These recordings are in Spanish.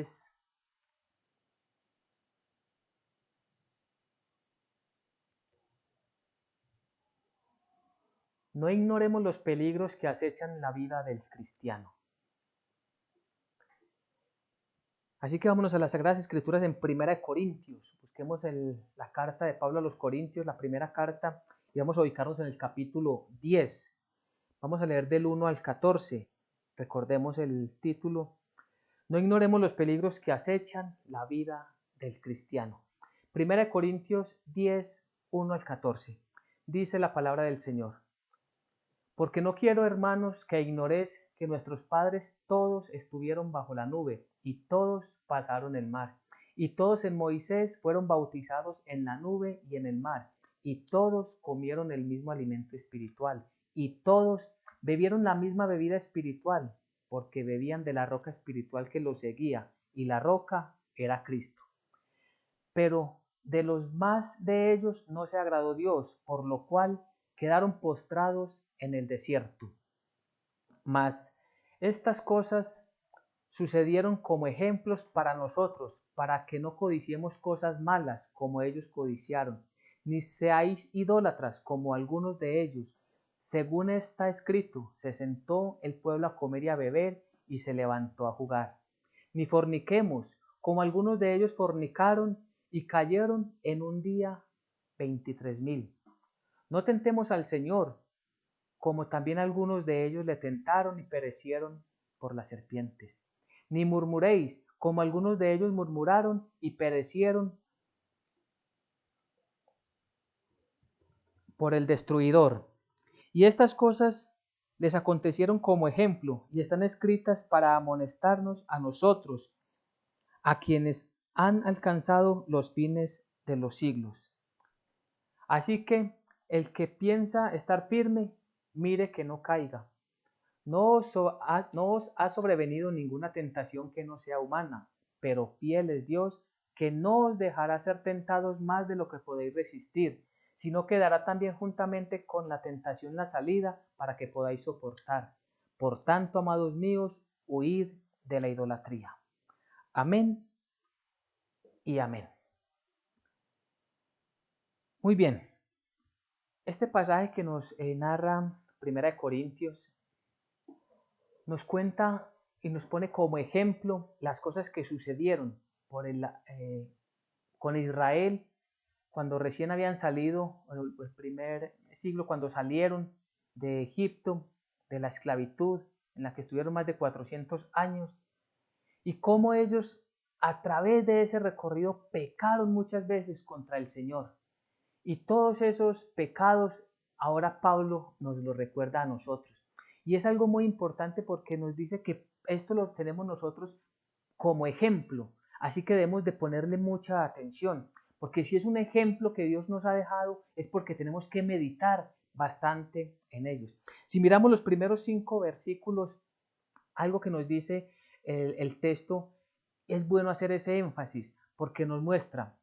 10. No ignoremos los peligros que acechan la vida del cristiano. Así que vámonos a las Sagradas Escrituras en 1 Corintios. Busquemos la carta de Pablo a los Corintios, la primera carta, y vamos a ubicarnos en el capítulo 10. Vamos a leer del 1 al 14. Recordemos el título. No ignoremos los peligros que acechan la vida del cristiano. 1 Corintios 10, 1 al 14. Dice la palabra del Señor. Porque no quiero, hermanos, que ignoréis que nuestros padres todos estuvieron bajo la nube, y todos pasaron el mar, y todos en Moisés fueron bautizados en la nube y en el mar, y todos comieron el mismo alimento espiritual, y todos bebieron la misma bebida espiritual, porque bebían de la roca espiritual que los seguía, y la roca era Cristo. Pero de los más de ellos no se agradó Dios, por lo cual quedaron postrados en el desierto. Mas estas cosas sucedieron como ejemplos para nosotros, para que no codiciemos cosas malas como ellos codiciaron, ni seáis idólatras como algunos de ellos. Según está escrito, se sentó el pueblo a comer y a beber, y se levantó a jugar. Ni forniquemos, como algunos de ellos fornicaron, y cayeron en un día 23,000. No tentemos al Señor, como también algunos de ellos le tentaron y perecieron por las serpientes. Ni murmuréis, como algunos de ellos murmuraron y perecieron por el destruidor. Y estas cosas les acontecieron como ejemplo y están escritas para amonestarnos a nosotros, a quienes han alcanzado los fines de los siglos. Así que el que piensa estar firme, mire que no caiga. No os ha sobrevenido ninguna tentación que no sea humana, pero fiel es Dios, que no os dejará ser tentados más de lo que podéis resistir, sino que dará también juntamente con la tentación la salida para que podáis soportar. Por tanto, amados míos, huid de la idolatría. Amén y amén. Muy bien, este pasaje que nos narra 1 Corintios nos cuenta y nos pone como ejemplo las cosas que sucedieron con Israel cuando recién habían salido, el primer siglo, cuando salieron de Egipto, de la esclavitud en la que estuvieron más de 400 años, y cómo ellos a través de ese recorrido pecaron muchas veces contra el Señor. Y todos esos pecados ahora Pablo nos los recuerda a nosotros. Y es algo muy importante porque nos dice que esto lo tenemos nosotros como ejemplo. Así que debemos de ponerle mucha atención. Porque si es un ejemplo que Dios nos ha dejado, es porque tenemos que meditar bastante en ellos. Si miramos los primeros 5 versículos, algo que nos dice el texto, es bueno hacer ese énfasis porque nos muestra.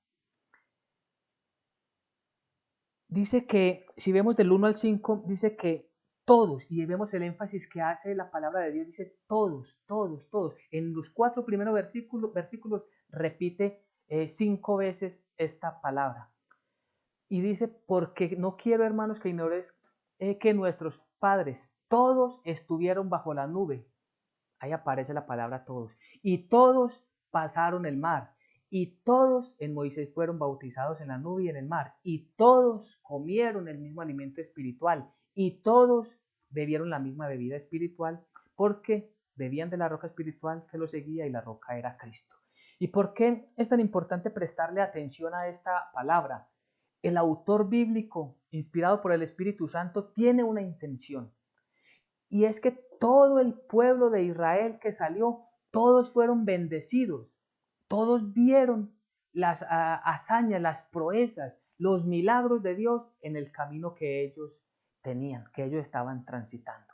Dice que, si vemos del 1 al 5, dice que todos, y vemos el énfasis que hace la palabra de Dios, dice todos, todos, todos. En los 4 primeros versículos repite 5 veces esta palabra. Y dice, porque no quiero, hermanos, que ignores que nuestros padres todos estuvieron bajo la nube. Ahí aparece la palabra todos. Y todos pasaron el mar. Y todos en Moisés fueron bautizados en la nube y en el mar. Y todos comieron el mismo alimento espiritual. Y todos bebieron la misma bebida espiritual, porque bebían de la roca espiritual que los seguía, y la roca era Cristo. ¿Y por qué es tan importante prestarle atención a esta palabra? El autor bíblico, inspirado por el Espíritu Santo, tiene una intención. Y es que todo el pueblo de Israel que salió, todos fueron bendecidos. Todos vieron las hazañas, las proezas, los milagros de Dios en el camino que ellos tenían, que ellos estaban transitando.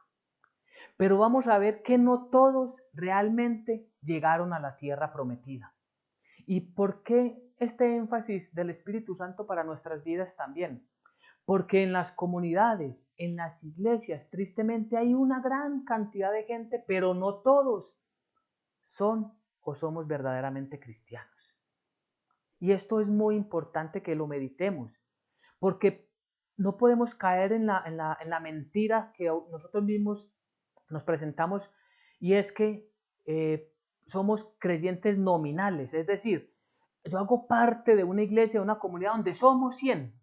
Pero vamos a ver que no todos realmente llegaron a la tierra prometida. ¿Y por qué este énfasis del Espíritu Santo para nuestras vidas también? Porque en las comunidades, en las iglesias, tristemente hay una gran cantidad de gente, pero no todos son o somos verdaderamente cristianos? Y esto es muy importante que lo meditemos, porque no podemos caer en la mentira que nosotros mismos nos presentamos, y es que somos creyentes nominales, es decir, yo hago parte de una iglesia, de una comunidad donde somos 100,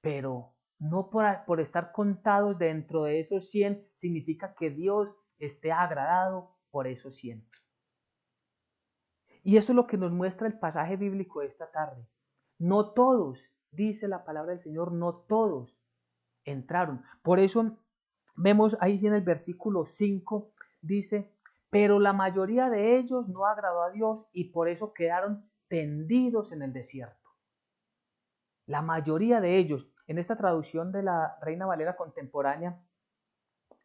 pero no por estar contados dentro de esos 100 significa que Dios esté agradado por esos 100. Y eso es lo que nos muestra el pasaje bíblico de esta tarde. No todos, dice la palabra del Señor, no todos entraron. Por eso vemos ahí en el versículo 5, dice, pero la mayoría de ellos no agradó a Dios y por eso quedaron tendidos en el desierto. La mayoría de ellos, en esta traducción de la Reina Valera contemporánea,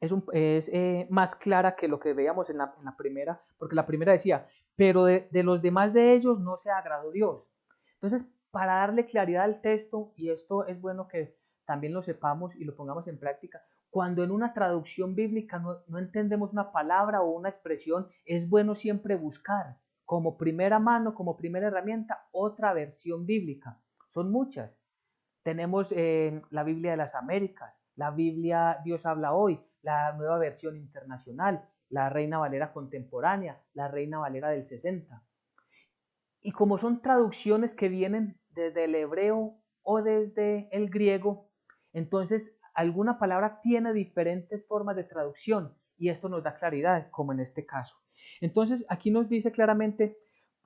es más clara que lo que veíamos en la primera, porque la primera decía, pero de los demás de ellos no se agradó Dios. Entonces, para darle claridad al texto, y esto es bueno que también lo sepamos y lo pongamos en práctica, cuando en una traducción bíblica no entendemos una palabra o una expresión, es bueno siempre buscar como primera mano, como primera herramienta, otra versión bíblica. Son muchas. Tenemos la Biblia de las Américas, la Biblia Dios habla hoy, la nueva versión internacional, la Reina Valera contemporánea, la Reina Valera del 60. Y como son traducciones que vienen desde el hebreo o desde el griego, entonces alguna palabra tiene diferentes formas de traducción y esto nos da claridad, como en este caso. Entonces aquí nos dice claramente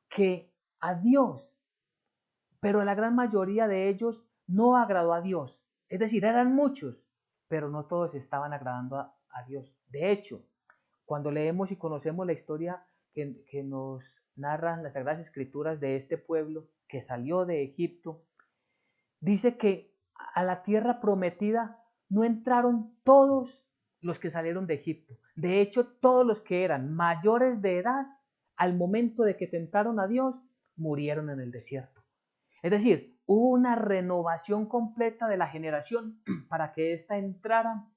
que a Dios, pero la gran mayoría de ellos no agradó a Dios. Es decir, eran muchos, pero no todos estaban agradando a Dios. De hecho, cuando leemos y conocemos la historia que nos narran las Sagradas Escrituras de este pueblo que salió de Egipto, dice que a la tierra prometida no entraron todos los que salieron de Egipto. De hecho, todos los que eran mayores de edad, al momento de que tentaron a Dios, murieron en el desierto. Es decir, hubo una renovación completa de la generación para que ésta entrara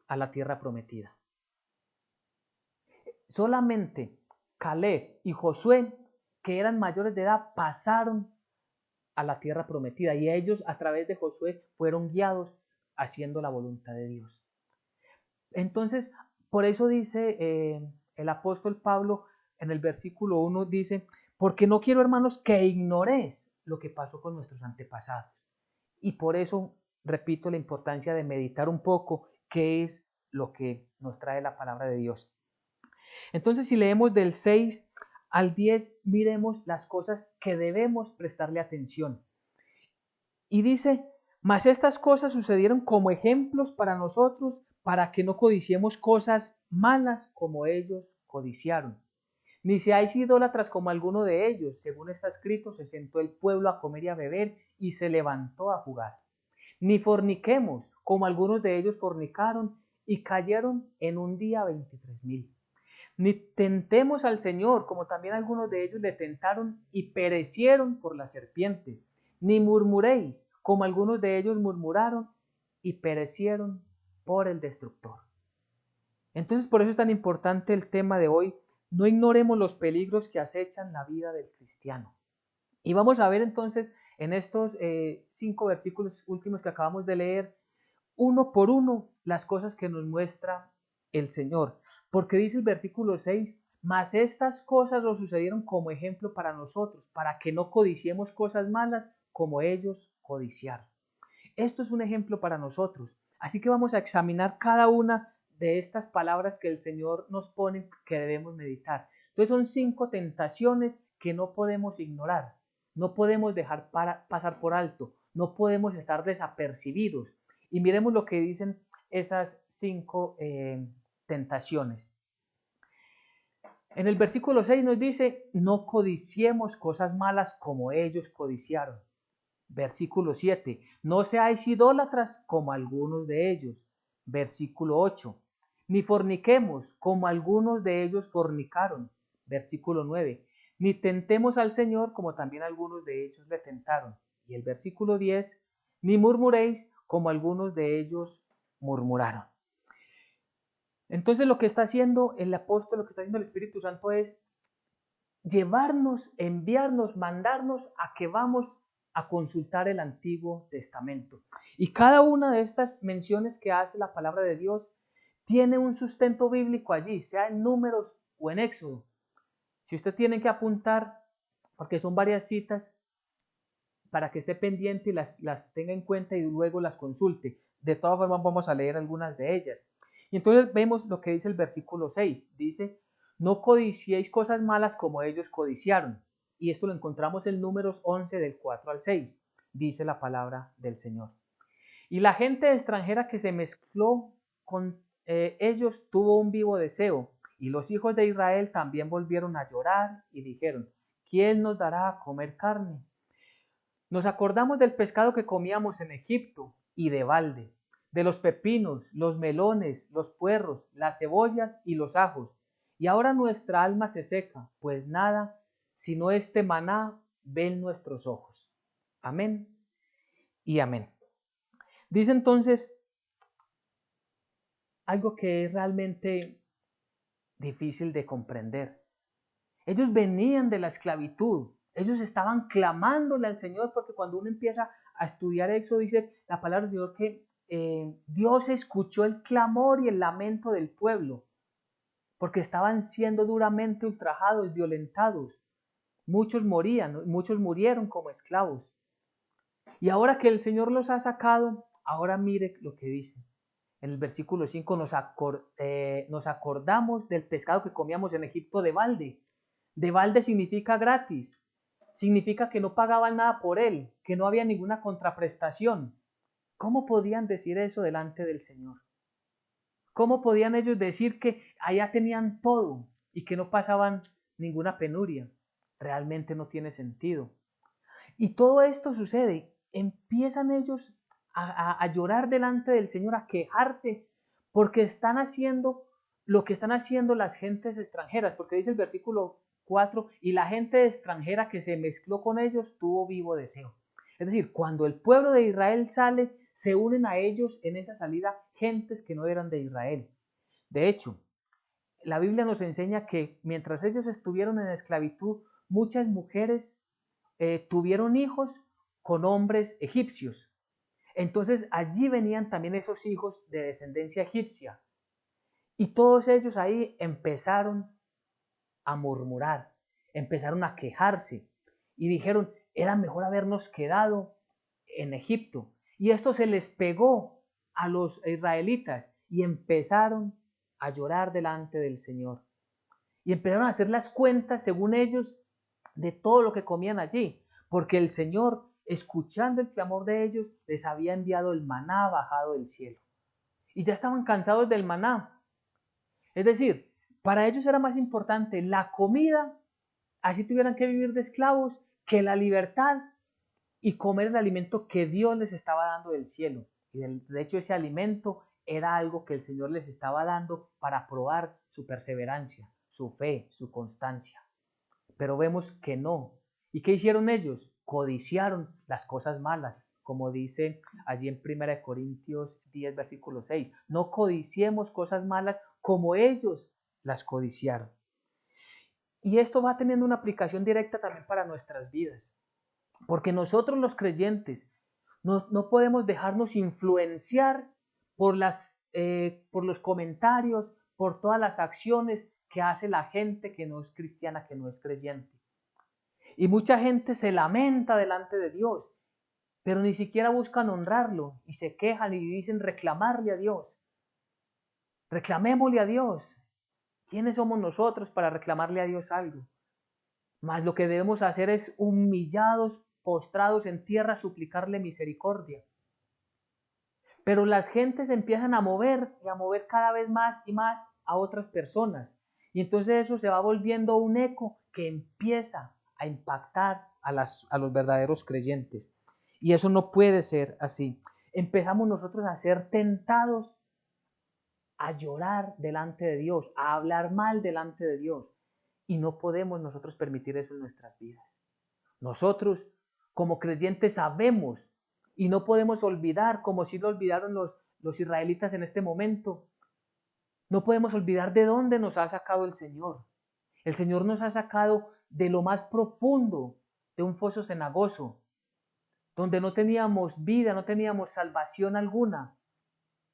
a la tierra prometida. Solamente Caleb y Josué, que eran mayores de edad, pasaron a la tierra prometida y ellos a través de Josué fueron guiados haciendo la voluntad de Dios. Entonces, por eso dice el apóstol Pablo en el versículo 1, dice, porque no quiero, hermanos, que ignoréis lo que pasó con nuestros antepasados. Y por eso, repito, la importancia de meditar un poco qué es lo que nos trae la palabra de Dios. Entonces, si leemos del 6 al 10, miremos las cosas que debemos prestarle atención. Y dice, mas estas cosas sucedieron como ejemplos para nosotros, para que no codiciemos cosas malas como ellos codiciaron. Ni seáis idólatras como alguno de ellos, según está escrito, se sentó el pueblo a comer y a beber, y se levantó a jugar. Ni forniquemos, como algunos de ellos fornicaron, y cayeron en un día 23,000. Ni tentemos al Señor, como también algunos de ellos le tentaron y perecieron por las serpientes. Ni murmuréis, como algunos de ellos murmuraron y perecieron por el destructor. Entonces, por eso es tan importante el tema de hoy. No ignoremos los peligros que acechan la vida del cristiano. Y vamos a ver entonces en estos 5 versículos últimos que acabamos de leer, uno por uno, las cosas que nos muestra el Señor. Porque dice el versículo 6, mas estas cosas nos sucedieron como ejemplo para nosotros, para que no codiciemos cosas malas como ellos codiciaron. Esto es un ejemplo para nosotros. Así que vamos a examinar cada una de estas palabras que el Señor nos pone que debemos meditar. Entonces son 5 tentaciones que no podemos ignorar, no podemos dejar pasar por alto, no podemos estar desapercibidos. Y miremos lo que dicen esas 5 tentaciones. En el versículo 6 nos dice, no codiciemos cosas malas como ellos codiciaron. Versículo 7, no seáis idólatras como algunos de ellos. Versículo 8, ni forniquemos como algunos de ellos fornicaron. Versículo 9, ni tentemos al Señor como también algunos de ellos le tentaron. Y el versículo 10, ni murmuréis como algunos de ellos murmuraron. Entonces lo que está haciendo el apóstol, lo que está haciendo el Espíritu Santo es llevarnos, enviarnos, mandarnos a que vamos a consultar el Antiguo Testamento. Y cada una de estas menciones que hace la palabra de Dios tiene un sustento bíblico allí, sea en Números o en Éxodo. Si usted tiene que apuntar, porque son varias citas, para que esté pendiente y las tenga en cuenta y luego las consulte. De todas formas vamos a leer algunas de ellas. Y entonces vemos lo que dice el versículo 6. Dice, no codiciéis cosas malas como ellos codiciaron. Y esto lo encontramos en Números 11 del 4 al 6. Dice la palabra del Señor. Y la gente extranjera que se mezcló con ellos tuvo un vivo deseo. Y los hijos de Israel también volvieron a llorar y dijeron, ¿quién nos dará a comer carne? Nos acordamos del pescado que comíamos en Egipto y de balde, de los pepinos, los melones, los puerros, las cebollas y los ajos. Y ahora nuestra alma se seca, pues nada, sino este maná ven nuestros ojos. Amén y amén. Dice entonces algo que es realmente difícil de comprender. Ellos venían de la esclavitud, ellos estaban clamándole al Señor, porque cuando uno empieza a estudiar Éxodo, dice la palabra del Señor que Dios escuchó el clamor y el lamento del pueblo, porque estaban siendo duramente ultrajados, violentados. Muchos morían, muchos murieron como esclavos. Y ahora que el Señor los ha sacado, ahora mire lo que dice. En el versículo 5 nos acordamos del pescado que comíamos en Egipto de balde. De balde significa gratis, significa que no pagaban nada por él, que no había ninguna contraprestación. ¿Cómo podían decir eso delante del Señor? ¿Cómo podían ellos decir que allá tenían todo y que no pasaban ninguna penuria? Realmente no tiene sentido. Y todo esto sucede, empiezan ellos a llorar delante del Señor, a quejarse, porque están haciendo lo que están haciendo las gentes extranjeras, porque dice el versículo 4, y la gente extranjera que se mezcló con ellos tuvo vivo deseo. Es decir, cuando el pueblo de Israel sale, se unen a ellos en esa salida gentes que no eran de Israel. De hecho, la Biblia nos enseña que mientras ellos estuvieron en esclavitud, muchas mujeres tuvieron hijos con hombres egipcios. Entonces allí venían también esos hijos de descendencia egipcia. Y todos ellos ahí empezaron a murmurar, empezaron a quejarse y dijeron, era mejor habernos quedado en Egipto. Y esto se les pegó a los israelitas y empezaron a llorar delante del Señor. Y empezaron a hacer las cuentas, según ellos, de todo lo que comían allí, porque el Señor, escuchando el clamor de ellos, les había enviado el maná bajado del cielo. Y ya estaban cansados del maná. Es decir, para ellos era más importante la comida, así tuvieran que vivir de esclavos, que la libertad y comer el alimento que Dios les estaba dando del cielo. Y de hecho ese alimento era algo que el Señor les estaba dando para probar su perseverancia, su fe, su constancia. Pero vemos que no. ¿Y qué hicieron ellos? Codiciaron las cosas malas, como dice allí en 1 Corintios 10, versículo 6. No codiciemos cosas malas como ellos las codiciaron. Y esto va teniendo una aplicación directa también para nuestras vidas. Porque nosotros los creyentes no podemos dejarnos influenciar por los comentarios, por todas las acciones que hace la gente que no es cristiana, que no es creyente. Y mucha gente se lamenta delante de Dios, pero ni siquiera buscan honrarlo y se quejan y dicen reclamarle a Dios. Reclamémosle a Dios. ¿Quiénes somos nosotros para reclamarle a Dios algo? Mas lo que debemos hacer es humillados, postrados en tierra, suplicarle misericordia. Pero las gentes empiezan a mover y a mover cada vez más y más a otras personas. Y entonces eso se va volviendo un eco que empieza a impactar a los verdaderos creyentes. Y eso no puede ser así. Empezamos nosotros a ser tentados a llorar delante de Dios, a hablar mal delante de Dios. Y no podemos nosotros permitir eso en nuestras vidas. Nosotros, como creyentes, sabemos y no podemos olvidar, como si lo olvidaron los israelitas en este momento. No podemos olvidar de dónde nos ha sacado el Señor. El Señor nos ha sacado de lo más profundo de un foso cenagoso, donde no teníamos vida, no teníamos salvación alguna,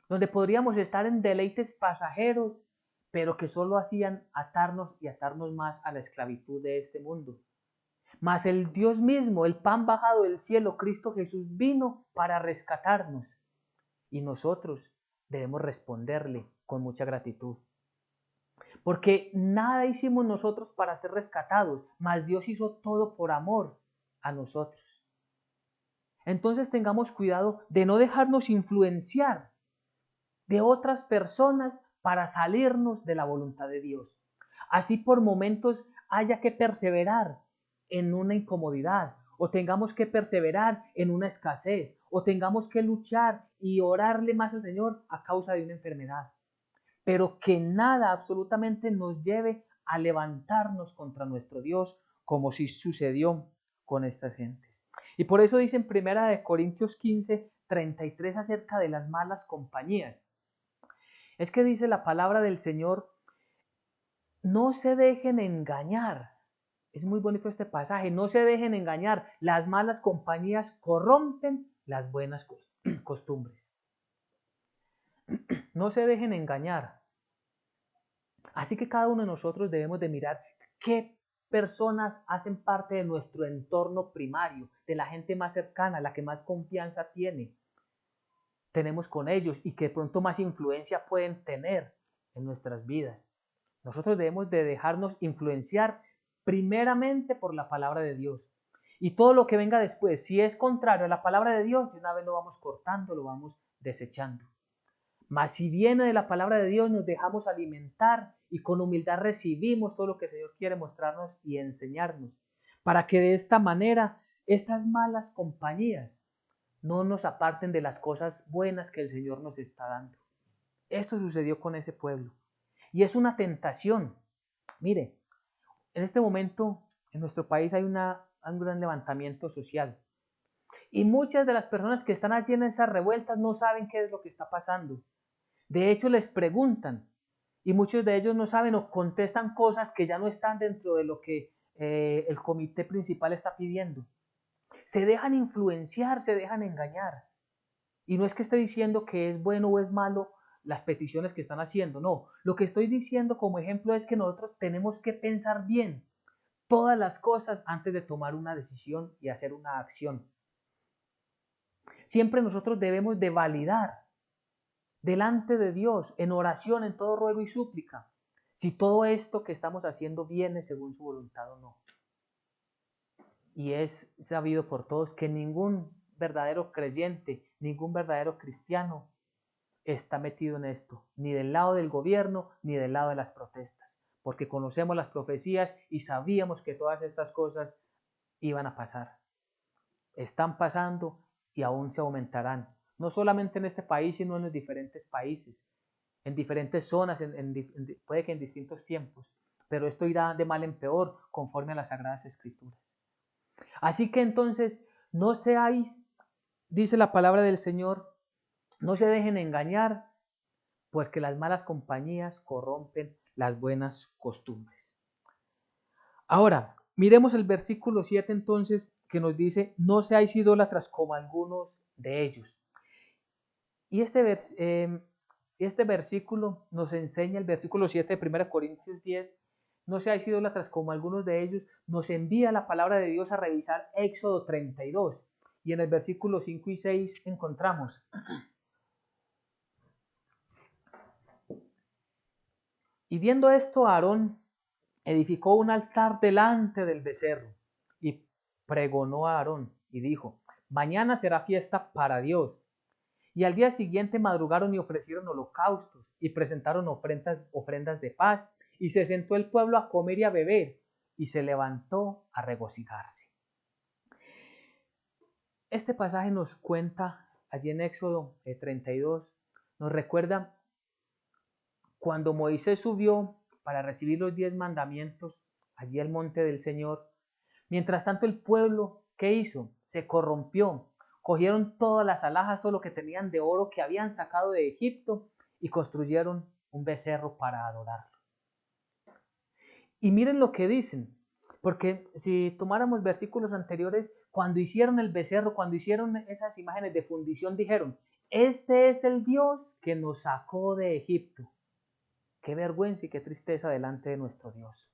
donde podríamos estar en deleites pasajeros, pero que solo hacían atarnos y atarnos más a la esclavitud de este mundo. Mas el Dios mismo, el pan bajado del cielo, Cristo Jesús, vino para rescatarnos. Y nosotros debemos responderle con mucha gratitud. Porque nada hicimos nosotros para ser rescatados, mas Dios hizo todo por amor a nosotros. Entonces tengamos cuidado de no dejarnos influenciar de otras personas para salirnos de la voluntad de Dios. Así por momentos haya que perseverar en una incomodidad, o tengamos que perseverar en una escasez, o tengamos que luchar y orarle más al Señor a causa de una enfermedad. Pero que nada absolutamente nos lleve a levantarnos contra nuestro Dios, como si sucedió con estas gentes. Y por eso dice en 1 Corintios 15, 33 acerca de las malas compañías. Es que dice la palabra del Señor, no se dejen engañar. Es muy bonito este pasaje, no se dejen engañar. Las malas compañías corrompen las buenas costumbres. No se dejen engañar. Así que cada uno de nosotros debemos de mirar qué personas hacen parte de nuestro entorno primario, de la gente más cercana, la que más confianza tenemos con ellos y que de pronto más influencia pueden tener en nuestras vidas. Nosotros debemos de dejarnos influenciar primeramente por la palabra de Dios. Y todo lo que venga después, si es contrario a la palabra de Dios, de una vez lo vamos cortando, lo vamos desechando. Mas si viene de la palabra de Dios, nos dejamos alimentar y con humildad recibimos todo lo que el Señor quiere mostrarnos y enseñarnos, para que de esta manera estas malas compañías no nos aparten de las cosas buenas que el Señor nos está dando. Esto sucedió con ese pueblo. Y es una tentación. Mire, en este momento en nuestro país hay un gran levantamiento social. Y muchas de las personas que están allí en esas revueltas no saben qué es lo que está pasando. De hecho, les preguntan y muchos de ellos no saben o contestan cosas que ya no están dentro de lo que el comité principal está pidiendo. Se dejan influenciar, se dejan engañar. Y no es que esté diciendo que es bueno o es malo las peticiones que están haciendo, no. Lo que estoy diciendo como ejemplo es que nosotros tenemos que pensar bien todas las cosas antes de tomar una decisión y hacer una acción. Siempre nosotros debemos de validar delante de Dios, en oración, en todo ruego y súplica, si todo esto que estamos haciendo viene según su voluntad o no. Y es sabido por todos que ningún verdadero creyente, ningún verdadero cristiano está metido en esto, ni del lado del gobierno, ni del lado de las protestas, porque conocemos las profecías y sabíamos que todas estas cosas iban a pasar. Están pasando y aún se aumentarán. No solamente en este país, sino en los diferentes países, en diferentes zonas, puede que en distintos tiempos, pero esto irá de mal en peor conforme a las Sagradas Escrituras. Así que entonces, no seáis, dice la palabra del Señor, no se dejen engañar, porque las malas compañías corrompen las buenas costumbres. Ahora, miremos el versículo 7 entonces, que nos dice, no seáis idólatras como algunos de ellos. Y este versículo nos enseña, el versículo 7 de 1 Corintios 10, no seáis idólatras como algunos de ellos, nos envía la palabra de Dios a revisar Éxodo 32. Y en el versículo 5 y 6 encontramos, y viendo esto, Aarón edificó un altar delante del becerro y pregonó a Aarón y dijo, mañana será fiesta para Dios. Y al día siguiente madrugaron y ofrecieron holocaustos y presentaron ofrendas de paz, y se sentó el pueblo a comer y a beber, y se levantó a regocijarse. Este pasaje nos cuenta, allí en Éxodo 32, nos recuerda cuando Moisés subió para recibir los 10 mandamientos allí al monte del Señor. Mientras tanto el pueblo, ¿qué hizo? Se corrompió. Cogieron todas las alhajas, todo lo que tenían de oro que habían sacado de Egipto y construyeron un becerro para adorarlo. Y miren lo que dicen. Porque si tomáramos versículos anteriores, cuando hicieron el becerro, cuando hicieron esas imágenes de fundición, dijeron, este es el Dios que nos sacó de Egipto. Qué vergüenza y qué tristeza delante de nuestro Dios.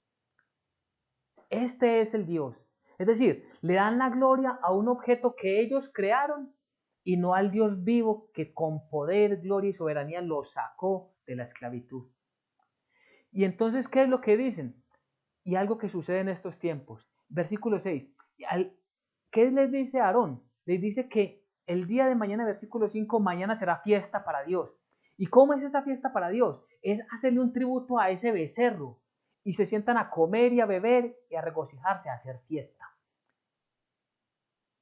Este es el Dios. Es decir, le dan la gloria a un objeto que ellos crearon y no al Dios vivo que con poder, gloria y soberanía los sacó de la esclavitud. Y entonces, ¿qué es lo que dicen? Y algo que sucede en estos tiempos. Versículo 6. ¿Qué les dice Aarón? Les dice que el día de mañana, versículo 5, mañana será fiesta para Dios. ¿Y cómo es esa fiesta para Dios? Es hacerle un tributo a ese becerro. Y se sientan a comer y a beber y a regocijarse, a hacer fiesta.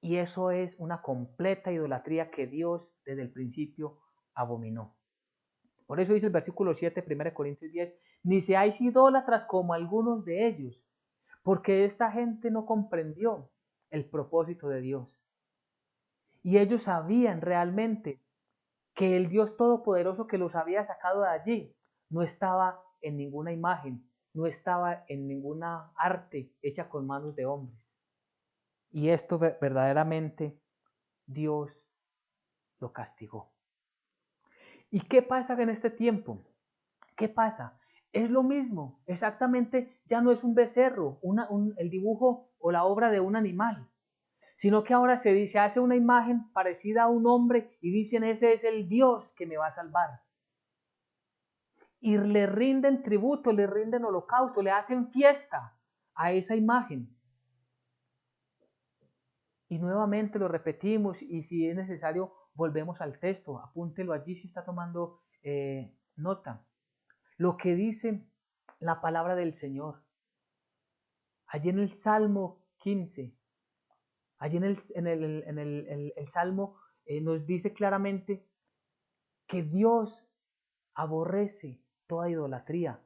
Y eso es una completa idolatría que Dios desde el principio abominó. Por eso dice el versículo 7, 1 Corintios 10, ni seáis idólatras como algunos de ellos, porque esta gente no comprendió el propósito de Dios. Y ellos sabían realmente que el Dios Todopoderoso que los había sacado de allí no estaba en ninguna imagen, no estaba en ninguna arte hecha con manos de hombres. Y esto verdaderamente Dios lo castigó. ¿Y qué pasa en este tiempo? ¿Qué pasa? Es lo mismo, exactamente, ya no es un becerro, el dibujo o la obra de un animal, sino que ahora se hace una imagen parecida a un hombre y dicen ese es el Dios que me va a salvar. Y le rinden tributo, le rinden holocausto, le hacen fiesta a esa imagen. Y nuevamente lo repetimos y si es necesario volvemos al texto, apúntelo allí si está tomando nota. Lo que dice la palabra del Señor. Allí en el Salmo 15, allí el Salmo nos dice claramente que Dios aborrece toda idolatría,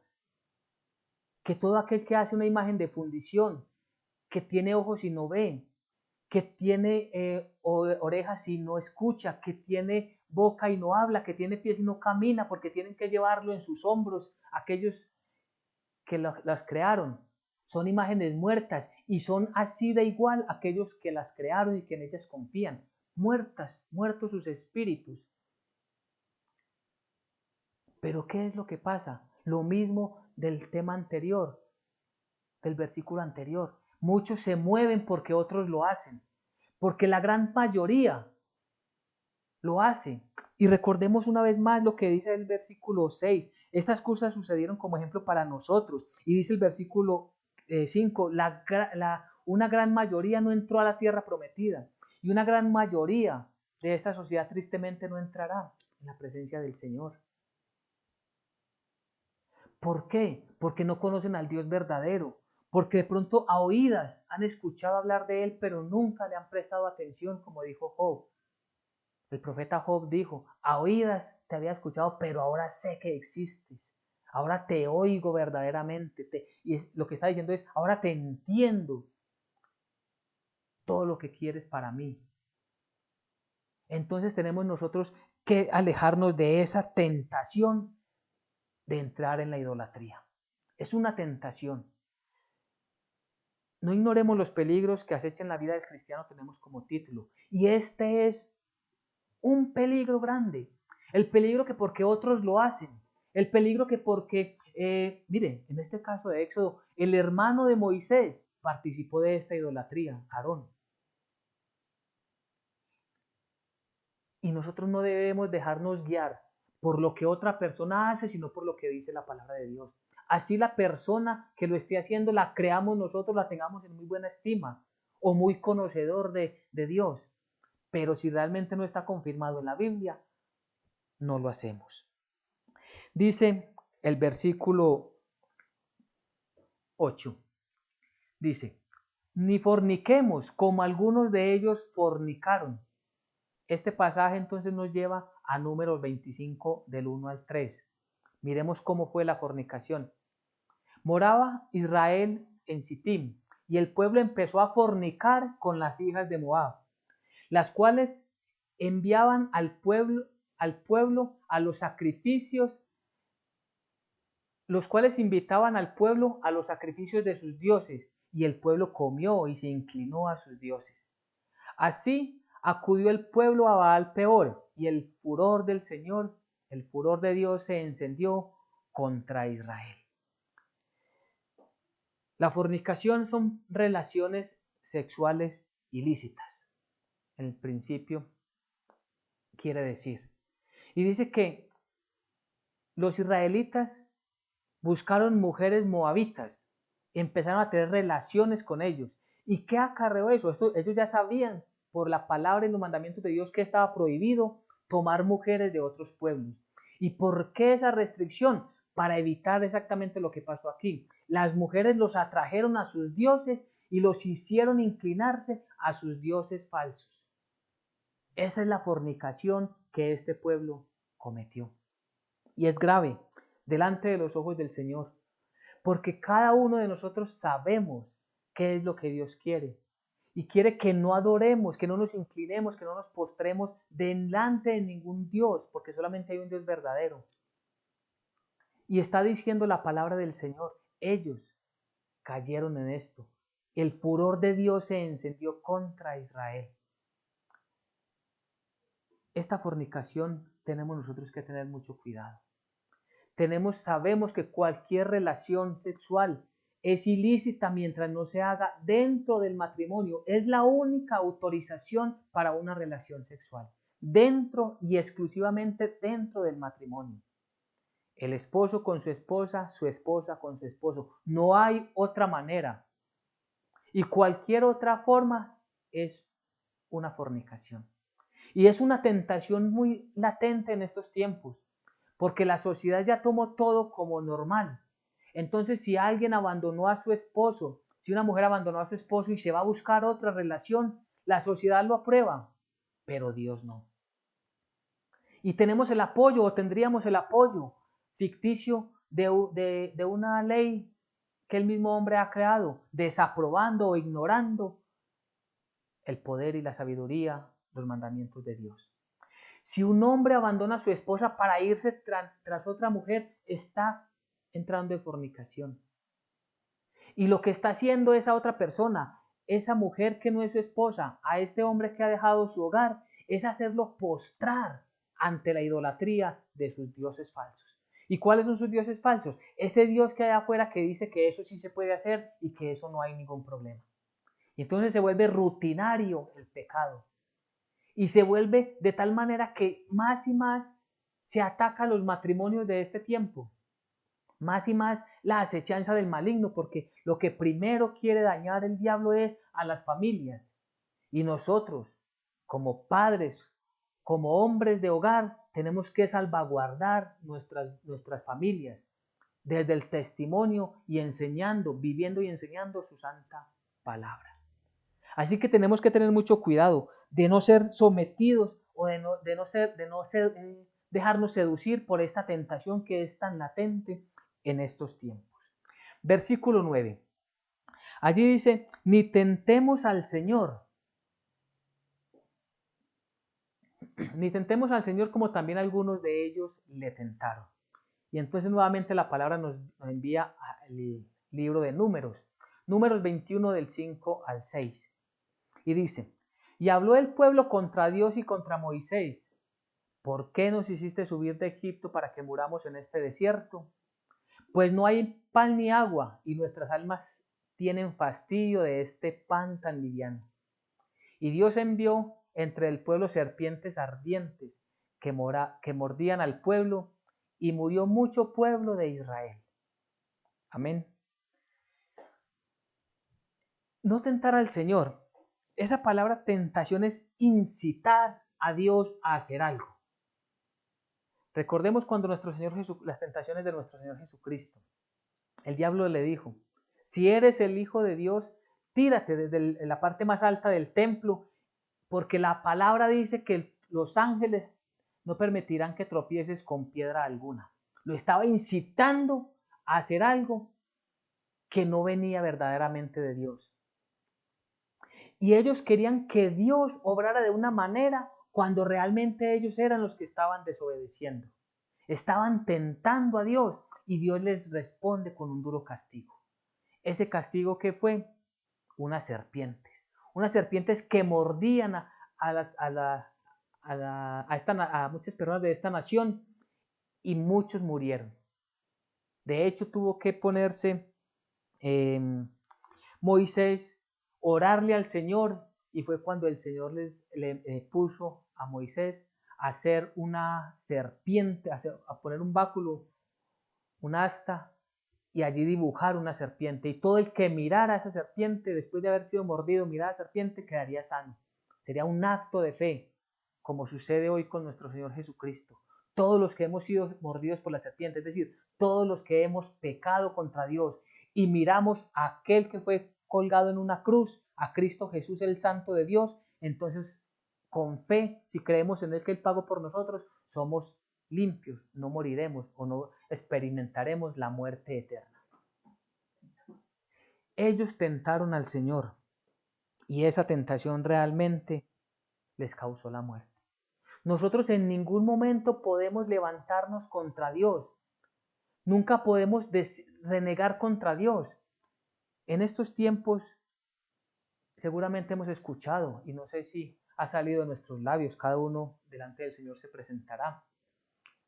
que todo aquel que hace una imagen de fundición, que tiene ojos y no ve, que tiene orejas y no escucha, que tiene boca y no habla, que tiene pies y no camina, porque tienen que llevarlo en sus hombros aquellos que las crearon. Son imágenes muertas y son así de igual aquellos que las crearon y que en ellas confían. Muertos sus espíritus. Pero ¿qué es lo que pasa? Lo mismo del tema anterior, del versículo anterior. Muchos se mueven porque otros lo hacen, porque la gran mayoría lo hace. Y recordemos una vez más lo que dice el versículo 6. Estas cosas sucedieron como ejemplo para nosotros. Y dice el versículo 5, una gran mayoría no entró a la tierra prometida. Y una gran mayoría de esta sociedad tristemente no entrará en la presencia del Señor. ¿Por qué? Porque no conocen al Dios verdadero. Porque de pronto a oídas han escuchado hablar de Él, pero nunca le han prestado atención, como dijo Job. El profeta Job dijo, a oídas te había escuchado, pero ahora sé que existes. Ahora te oigo verdaderamente. Lo que está diciendo es, ahora te entiendo todo lo que quieres para mí. Entonces tenemos nosotros que alejarnos de esa tentación de entrar en la idolatría. Es una tentación. No ignoremos los peligros que acechan la vida del cristiano, tenemos como título. Y este es un peligro grande. El peligro que porque otros lo hacen. El peligro que porque, mire, en este caso de Éxodo, el hermano de Moisés participó de esta idolatría, Aarón. Y nosotros no debemos dejarnos guiar por lo que otra persona hace, sino por lo que dice la palabra de Dios. Así la persona que lo esté haciendo la creamos nosotros, la tengamos en muy buena estima o muy conocedor de Dios. Pero si realmente no está confirmado en la Biblia, no lo hacemos. Dice el versículo 8. Dice, ni forniquemos como algunos de ellos fornicaron. Este pasaje entonces nos lleva a Números 25 del 1 al 3. Miremos cómo fue la fornicación. Moraba Israel en Sittim y el pueblo empezó a fornicar con las hijas de Moab, las cuales enviaban al pueblo a los sacrificios, los cuales invitaban al pueblo a los sacrificios de sus dioses y el pueblo comió y se inclinó a sus dioses. Así acudió el pueblo a Baal Peor, y el furor del Señor, el furor de Dios se encendió contra Israel. La fornicación son relaciones sexuales ilícitas. En el principio quiere decir. Y dice que los israelitas buscaron mujeres moabitas, empezaron a tener relaciones con ellos. ¿Y qué acarreó eso? Ellos ya sabían por la palabra y los mandamientos de Dios que estaba prohibido tomar mujeres de otros pueblos. ¿Y por qué esa restricción? Para evitar exactamente lo que pasó aquí. Las mujeres los atrajeron a sus dioses y los hicieron inclinarse a sus dioses falsos. Esa es la fornicación que este pueblo cometió. Y es grave delante de los ojos del Señor, porque cada uno de nosotros sabemos qué es lo que Dios quiere. Y quiere que no adoremos, que no nos inclinemos, que no nos postremos delante de ningún Dios, porque solamente hay un Dios verdadero. Y está diciendo la palabra del Señor, ellos cayeron en esto. El furor de Dios se encendió contra Israel. Esta fornicación tenemos nosotros que tener mucho cuidado. Sabemos que cualquier relación sexual es ilícita mientras no se haga dentro del matrimonio. Es la única autorización para una relación sexual, dentro y exclusivamente dentro del matrimonio. El esposo con su esposa con su esposo. No hay otra manera. Y cualquier otra forma es una fornicación. Y es una tentación muy latente en estos tiempos, porque la sociedad ya tomó todo como normal. Entonces, si alguien abandonó a su esposo, si una mujer abandonó a su esposo y se va a buscar otra relación, la sociedad lo aprueba, pero Dios no. Y tenemos el apoyo, o tendríamos el apoyo ficticio de una ley que el mismo hombre ha creado, desaprobando o ignorando el poder y la sabiduría, los mandamientos de Dios. Si un hombre abandona a su esposa para irse tras otra mujer, está entrando en fornicación. Y lo que está haciendo esa otra persona, esa mujer que no es su esposa, a este hombre que ha dejado su hogar, es hacerlo postrar ante la idolatría de sus dioses falsos. ¿Y cuáles son sus dioses falsos? Ese Dios que hay afuera que dice que eso sí se puede hacer y que eso no hay ningún problema. Y entonces se vuelve rutinario el pecado. Y se vuelve de tal manera que más y más se ataca a los matrimonios de este tiempo. Más y más la acechanza del maligno, porque lo que primero quiere dañar el diablo es a las familias. Y nosotros, como padres, como hombres de hogar, tenemos que salvaguardar nuestras familias desde el testimonio y enseñando, viviendo y enseñando su santa palabra. Así que tenemos que tener mucho cuidado de no ser sometidos o de no dejarnos seducir por esta tentación que es tan latente en estos tiempos. Versículo 9. Allí dice, ni tentemos al Señor. Ni tentemos al Señor como también algunos de ellos le tentaron. Y entonces nuevamente la palabra nos envía al libro de Números. Números 21 del 5 al 6. Y dice, y habló el pueblo contra Dios y contra Moisés. ¿Por qué nos hiciste subir de Egipto para que muramos en este desierto? Pues no hay pan ni agua, y nuestras almas tienen fastidio de este pan tan liviano. Y Dios envió entre el pueblo serpientes ardientes que mordían al pueblo, y murió mucho pueblo de Israel. Amén. No tentar al Señor. Esa palabra tentación es incitar a Dios a hacer algo. Recordemos cuando las tentaciones de nuestro Señor Jesucristo. El diablo le dijo, si eres el Hijo de Dios, tírate desde la parte más alta del templo, porque la palabra dice que los ángeles no permitirán que tropieces con piedra alguna. Lo estaba incitando a hacer algo que no venía verdaderamente de Dios. Y ellos querían que Dios obrara de una manera cuando realmente ellos eran los que estaban desobedeciendo. Estaban tentando a Dios y Dios les responde con un duro castigo. Ese castigo, ¿qué fue? unas serpientes que mordían a muchas personas de esta nación y muchos murieron. De hecho, tuvo que ponerse Moisés, orarle al Señor, y fue cuando el Señor le puso a Moisés a hacer una serpiente, a poner un báculo, un asta, y allí dibujar una serpiente. Y todo el que mirara a esa serpiente, después de haber sido mordido, mirara a la serpiente, quedaría sano. Sería un acto de fe, como sucede hoy con nuestro Señor Jesucristo. Todos los que hemos sido mordidos por la serpiente, es decir, todos los que hemos pecado contra Dios y miramos a aquel que fue colgado en una cruz, a Cristo Jesús, el Santo de Dios, entonces con fe, si creemos en Él que Él pagó por nosotros, somos limpios, no moriremos o no experimentaremos la muerte eterna. Ellos tentaron al Señor y esa tentación realmente les causó la muerte. Nosotros en ningún momento podemos levantarnos contra Dios. Nunca podemos renegar contra Dios. En estos tiempos seguramente hemos escuchado, y no sé si ha salido de nuestros labios, cada uno delante del Señor se presentará.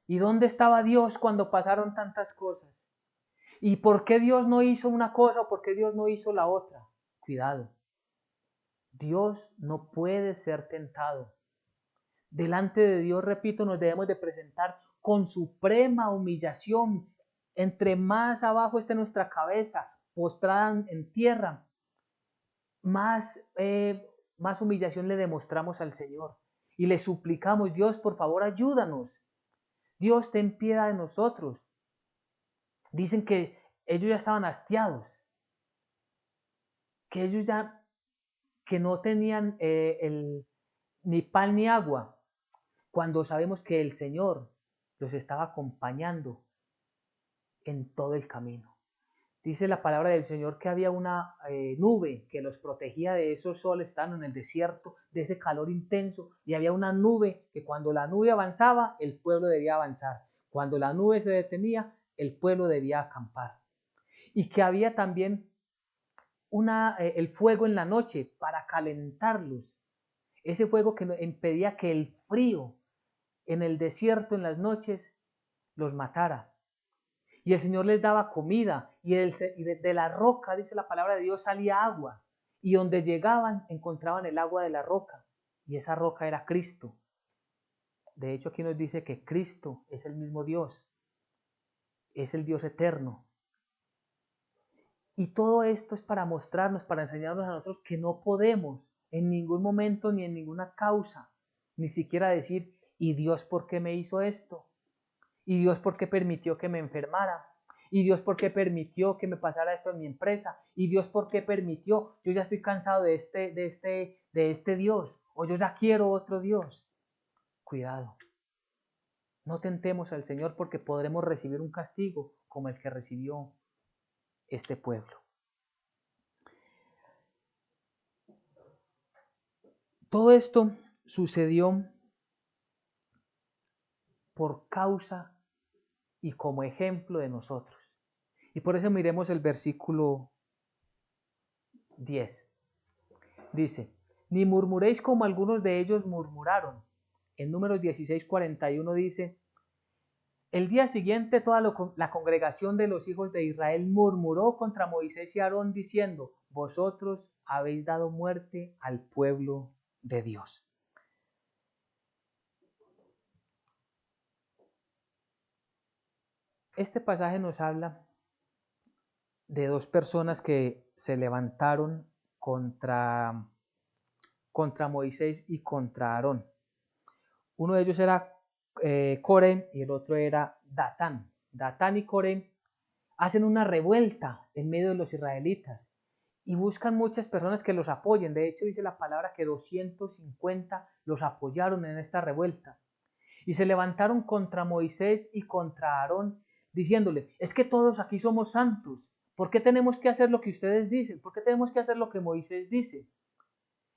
¿Y dónde estaba Dios cuando pasaron tantas cosas? ¿Y por qué Dios no hizo una cosa o por qué Dios no hizo la otra? Cuidado. Dios no puede ser tentado. Delante de Dios, repito, nos debemos de presentar con suprema humillación. Entre más abajo esté nuestra cabeza, postrada en tierra, más humillación le demostramos al Señor. Y le suplicamos, Dios, por favor, ayúdanos. Dios, ten piedad de nosotros. Dicen que ellos ya estaban hastiados, que ellos ya que no tenían ni pan ni agua, cuando sabemos que el Señor los estaba acompañando en todo el camino. Dice la palabra del Señor que había una nube que los protegía de esos soles, estaban en el desierto, de ese calor intenso, y había una nube que cuando la nube avanzaba, el pueblo debía avanzar. Cuando la nube se detenía, el pueblo debía acampar. Y que había también el fuego en la noche para calentarlos. Ese fuego que impedía que el frío en el desierto en las noches los matara. Y el Señor les daba comida y de la roca, dice la palabra de Dios, salía agua. Y donde llegaban encontraban el agua de la roca. Y esa roca era Cristo. De hecho, aquí nos dice que Cristo es el mismo Dios. Es el Dios eterno. Y todo esto es para mostrarnos, para enseñarnos a nosotros que no podemos en ningún momento ni en ninguna causa, ni siquiera decir, ¿y Dios por qué me hizo esto? ¿Y Dios por qué permitió que me enfermara? ¿Y Dios por qué permitió que me pasara esto en mi empresa? ¿Y Dios por qué permitió? Yo ya estoy cansado de este Dios, o yo ya quiero otro Dios. Cuidado. No tentemos al Señor porque podremos recibir un castigo como el que recibió este pueblo. Todo esto sucedió por causa y como ejemplo de nosotros. Y por eso miremos el versículo 10. Dice, ni murmuréis como algunos de ellos murmuraron. En Números 16:41 dice, el día siguiente toda la congregación de los hijos de Israel murmuró contra Moisés y Aarón diciendo, vosotros habéis dado muerte al pueblo de Dios. Este pasaje nos habla de dos personas que se levantaron contra Moisés y contra Aarón. Uno de ellos era Coré y el otro era Datán. Datán y Coré hacen una revuelta en medio de los israelitas y buscan muchas personas que los apoyen. De hecho, dice la palabra que 250 los apoyaron en esta revuelta. Y se levantaron contra Moisés y contra Aarón, diciéndole, es que todos aquí somos santos. ¿Por qué tenemos que hacer lo que ustedes dicen? ¿Por qué tenemos que hacer lo que Moisés dice?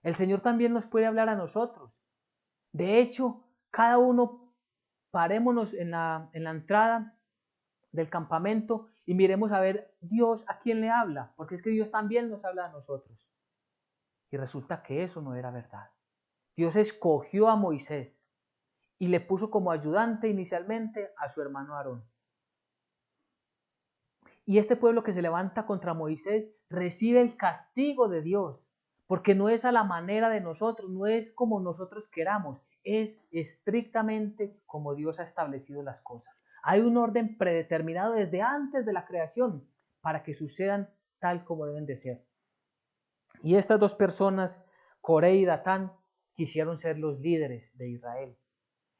El Señor también nos puede hablar a nosotros. De hecho, cada uno parémonos en la entrada del campamento y miremos a ver Dios a quién le habla, porque es que Dios también nos habla a nosotros. Y resulta que eso no era verdad. Dios escogió a Moisés y le puso como ayudante inicialmente a su hermano Aarón. Y este pueblo que se levanta contra Moisés recibe el castigo de Dios, porque no es a la manera de nosotros, no es como nosotros queramos, es estrictamente como Dios ha establecido las cosas. Hay un orden predeterminado desde antes de la creación para que sucedan tal como deben de ser. Y estas dos personas, Coré y Datán, quisieron ser los líderes de Israel.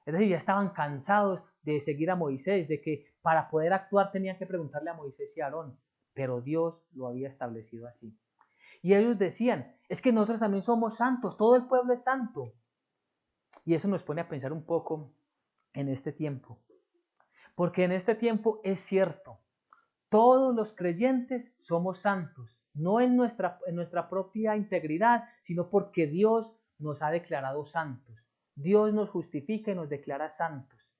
Es decir, ya estaban cansados de seguir a Moisés, de que para poder actuar tenían que preguntarle a Moisés y a Aarón, pero Dios lo había establecido así. Y ellos decían, es que nosotros también somos santos, todo el pueblo es santo. Y eso nos pone a pensar un poco en este tiempo. Porque en este tiempo es cierto, todos los creyentes somos santos, no en nuestra propia integridad, sino porque Dios nos ha declarado santos. Dios nos justifica y nos declara santos.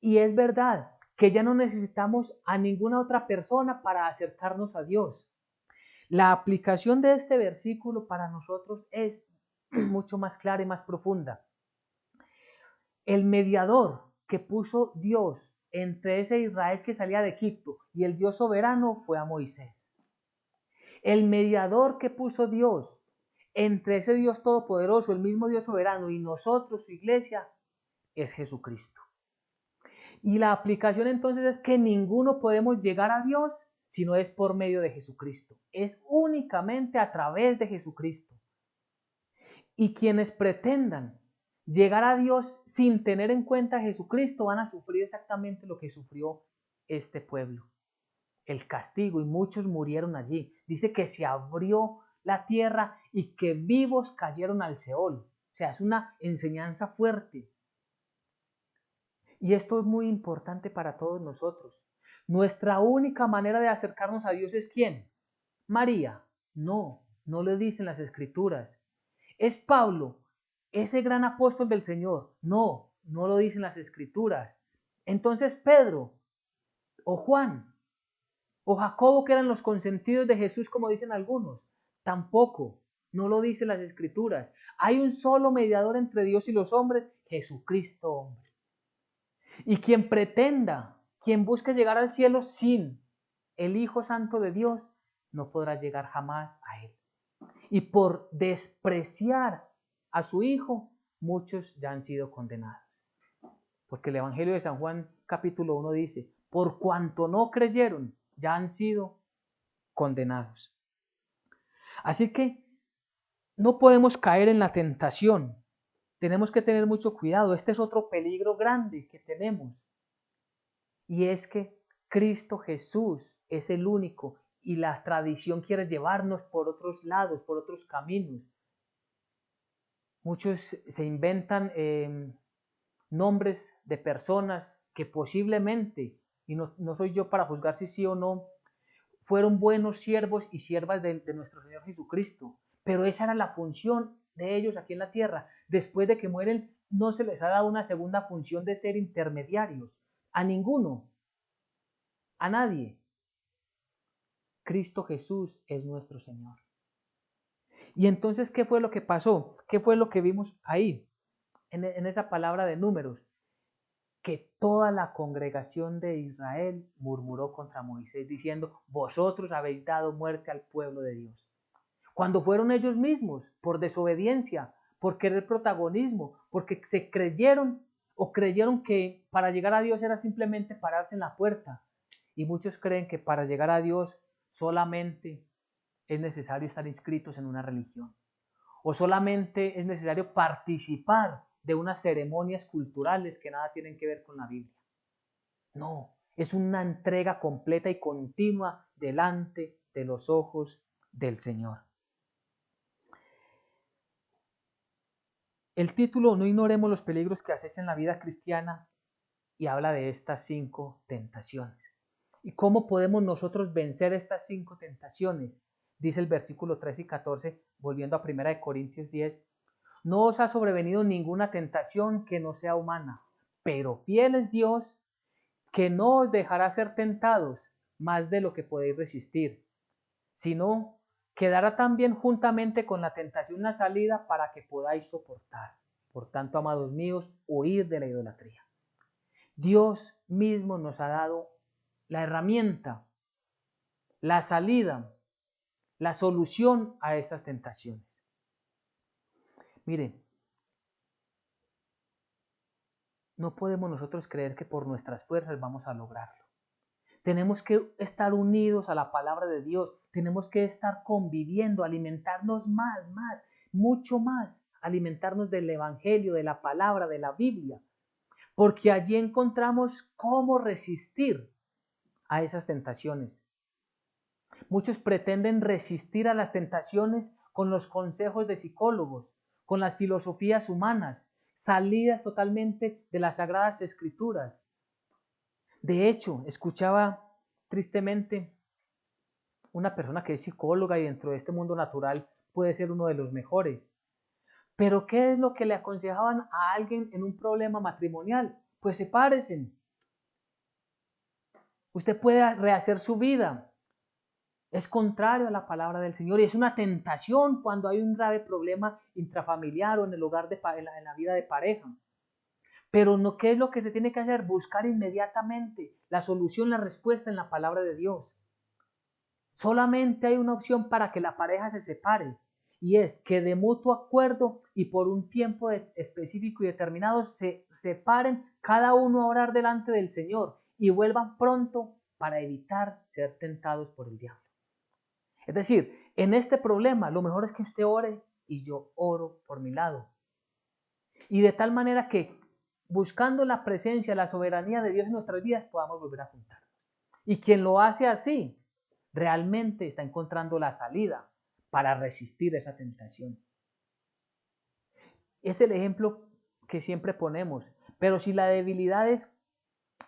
Y es verdad que ya no necesitamos a ninguna otra persona para acercarnos a Dios. La aplicación de este versículo para nosotros es mucho más clara y más profunda. El mediador que puso Dios entre ese Israel que salía de Egipto y el Dios soberano fue a Moisés. El mediador que puso Dios entre ese Dios todopoderoso, el mismo Dios soberano, y nosotros, su iglesia, es Jesucristo. Y la aplicación entonces es que ninguno podemos llegar a Dios si no es por medio de Jesucristo. Es únicamente a través de Jesucristo. Y quienes pretendan llegar a Dios sin tener en cuenta a Jesucristo van a sufrir exactamente lo que sufrió este pueblo. El castigo, y muchos murieron allí. Dice que se abrió la tierra y que vivos cayeron al Seol. O sea, es una enseñanza fuerte. Y esto es muy importante para todos nosotros. Nuestra única manera de acercarnos a Dios es ¿quién? María. No, no lo dicen las Escrituras. ¿Es Pablo, ese gran apóstol del Señor? No, no lo dicen las Escrituras. Entonces Pedro, o Juan, o Jacobo, que eran los consentidos de Jesús, como dicen algunos, tampoco, no lo dicen las Escrituras. Hay un solo mediador entre Dios y los hombres, Jesucristo hombre. Y quien pretenda, quien busque llegar al cielo sin el Hijo Santo de Dios, no podrá llegar jamás a él. Y por despreciar a su Hijo, muchos ya han sido condenados. Porque el Evangelio de San Juan capítulo 1 dice, por cuanto no creyeron, ya han sido condenados. Así que no podemos caer en la tentación. Tenemos que tener mucho cuidado. Este es otro peligro grande que tenemos. Y es que Cristo Jesús es el único y la tradición quiere llevarnos por otros lados, por otros caminos. Muchos se inventan nombres de personas que posiblemente, y no soy yo para juzgar si sí o no, fueron buenos siervos y siervas de nuestro Señor Jesucristo, pero esa era la función de ellos aquí en la tierra. Después de que mueren, no se les ha dado una segunda función de ser intermediarios, a ninguno, a nadie. Cristo Jesús es nuestro Señor. Y entonces, ¿qué fue lo que pasó? ¿Qué fue lo que vimos ahí, en esa palabra de Números? Que toda la congregación de Israel murmuró contra Moisés, diciendo, vosotros habéis dado muerte al pueblo de Dios. Cuando fueron ellos mismos, por desobediencia, por querer protagonismo, porque se creyeron o creyeron que para llegar a Dios era simplemente pararse en la puerta. Y muchos creen que para llegar a Dios solamente es necesario estar inscritos en una religión, o solamente es necesario participar de unas ceremonias culturales que nada tienen que ver con la Biblia. No, es una entrega completa y continua delante de los ojos del Señor. El título, no ignoremos los peligros que acechan la vida cristiana, y habla de estas 5 tentaciones. ¿Y cómo podemos nosotros vencer estas 5 tentaciones? Dice el versículo 13 y 14, volviendo a 1 Corintios 10, no os ha sobrevenido ninguna tentación que no sea humana, pero fiel es Dios, que no os dejará ser tentados más de lo que podéis resistir, sino quedará también juntamente con la tentación la salida para que podáis soportar. Por tanto, amados míos, huid de la idolatría. Dios mismo nos ha dado la herramienta, la salida, la solución a estas tentaciones. Mire, no podemos nosotros creer que por nuestras fuerzas vamos a lograrlo. Tenemos que estar unidos a la palabra de Dios, tenemos que estar conviviendo, alimentarnos más, mucho más, alimentarnos del Evangelio, de la palabra, de la Biblia, porque allí encontramos cómo resistir a esas tentaciones. Muchos pretenden resistir a las tentaciones con los consejos de psicólogos, con las filosofías humanas, salidas totalmente de las Sagradas Escrituras. De hecho, escuchaba tristemente una persona que es psicóloga y dentro de este mundo natural puede ser uno de los mejores. Pero ¿qué es lo que le aconsejaban a alguien en un problema matrimonial? Pues sepárense. Usted puede rehacer su vida. Es contrario a la palabra del Señor y es una tentación cuando hay un grave problema intrafamiliar o en el hogar, en la vida de pareja. Pero no, ¿qué es lo que se tiene que hacer? Buscar inmediatamente la solución, la respuesta en la palabra de Dios. Solamente hay una opción para que la pareja se separe y es que de mutuo acuerdo y por un tiempo específico y determinado se separen, cada uno a orar delante del Señor y vuelvan pronto para evitar ser tentados por el diablo. Es decir, en este problema lo mejor es que usted ore y yo oro por mi lado. Y de tal manera que buscando la presencia, la soberanía de Dios en nuestras vidas podamos volver a juntarnos. Y quien lo hace así, realmente está encontrando la salida para resistir esa tentación. Es el ejemplo que siempre ponemos. Pero si la debilidad es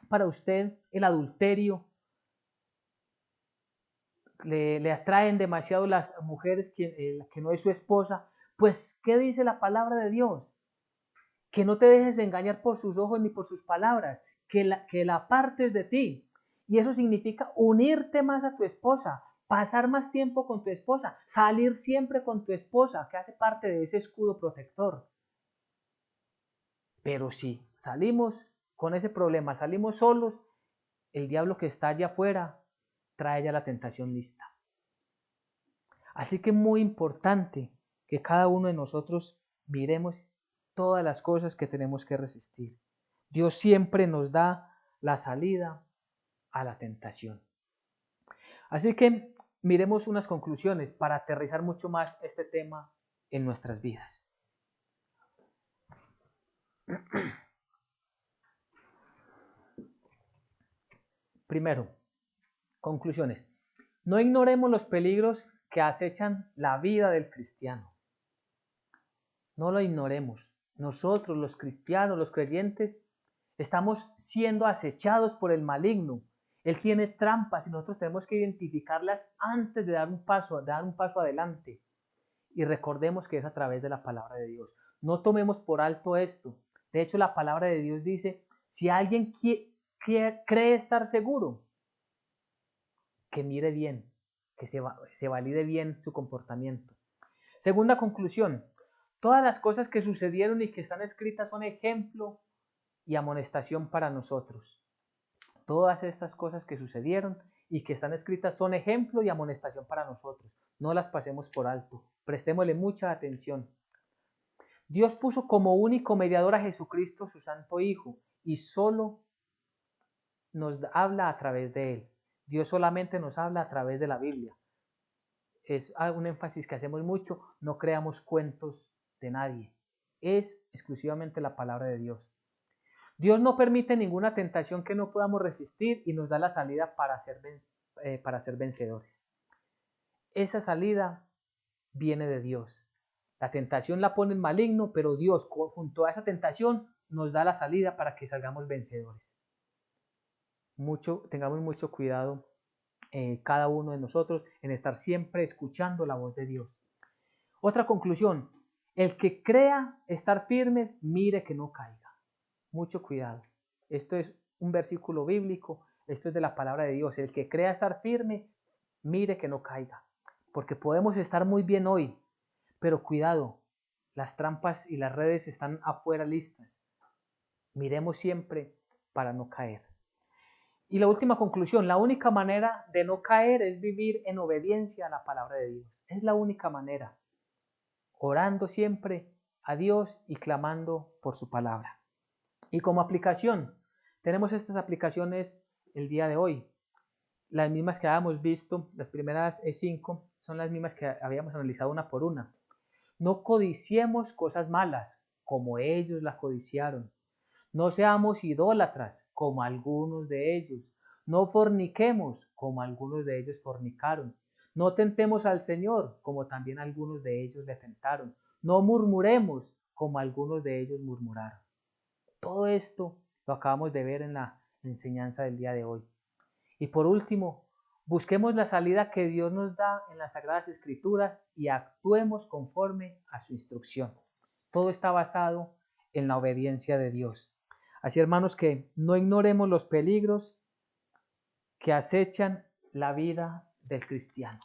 para usted el adulterio, le atraen demasiado las mujeres que no es su esposa, pues ¿qué dice la palabra de Dios? Que no te dejes engañar por sus ojos ni por sus palabras, que la apartes de ti. Y eso significa unirte más a tu esposa, pasar más tiempo con tu esposa, salir siempre con tu esposa, que hace parte de ese escudo protector. Pero si salimos con ese problema, salimos solos, el diablo que está allá afuera trae ya la tentación lista. Así que es muy importante que cada uno de nosotros miremos todas las cosas que tenemos que resistir. Dios siempre nos da la salida a la tentación. Así que miremos unas conclusiones para aterrizar mucho más este tema en nuestras vidas. Primero, conclusiones. No ignoremos los peligros que acechan la vida del cristiano. No lo ignoremos. Nosotros, los cristianos, los creyentes, estamos siendo acechados por el maligno. Él tiene trampas y nosotros tenemos que identificarlas antes de dar un paso adelante. Y recordemos que es a través de la palabra de Dios. No tomemos por alto esto. De hecho, la palabra de Dios dice, si alguien cree estar seguro, que mire bien, que se valide bien su comportamiento. Segunda conclusión, todas las cosas que sucedieron y que están escritas son ejemplo y amonestación para nosotros. Todas estas cosas que sucedieron y que están escritas son ejemplo y amonestación para nosotros. No las pasemos por alto, prestémosle mucha atención. Dios puso como único mediador a Jesucristo, su Santo Hijo, y solo nos habla a través de Él. Dios solamente nos habla a través de la Biblia. Es un énfasis que hacemos mucho, no creamos cuentos de nadie. Es exclusivamente la palabra de Dios. Dios no permite ninguna tentación que no podamos resistir y nos da la salida para ser vencedores. Esa salida viene de Dios. La tentación la pone el maligno, pero Dios junto a esa tentación nos da la salida para que salgamos vencedores. Tengamos mucho cuidado cada uno de nosotros en estar siempre escuchando la voz de Dios. Otra conclusión, el que crea estar firmes, mire que no caiga. Mucho cuidado. Esto es un versículo bíblico, esto es de la palabra de Dios. El que crea estar firme, mire que no caiga. porque podemos estar muy bien hoy, pero cuidado, las trampas y las redes están afuera listas. Miremos siempre para no caer. Y la última conclusión, la única manera de no caer es vivir en obediencia a la palabra de Dios. Es la única manera, orando siempre a Dios y clamando por su palabra. Y como aplicación, tenemos estas aplicaciones el día de hoy. Las mismas que habíamos visto, las primeras 5, son las mismas que habíamos analizado una por una. No codiciemos cosas malas, como ellos las codiciaron. No seamos idólatras, como algunos de ellos. No forniquemos, como algunos de ellos fornicaron. No tentemos al Señor, como también algunos de ellos le tentaron. No murmuremos, como algunos de ellos murmuraron. Todo esto lo acabamos de ver en la enseñanza del día de hoy. Y por último, busquemos la salida que Dios nos da en las Sagradas Escrituras y actuemos conforme a su instrucción. Todo está basado en la obediencia de Dios. Así, hermanos, que no ignoremos los peligros que acechan la vida del cristiano.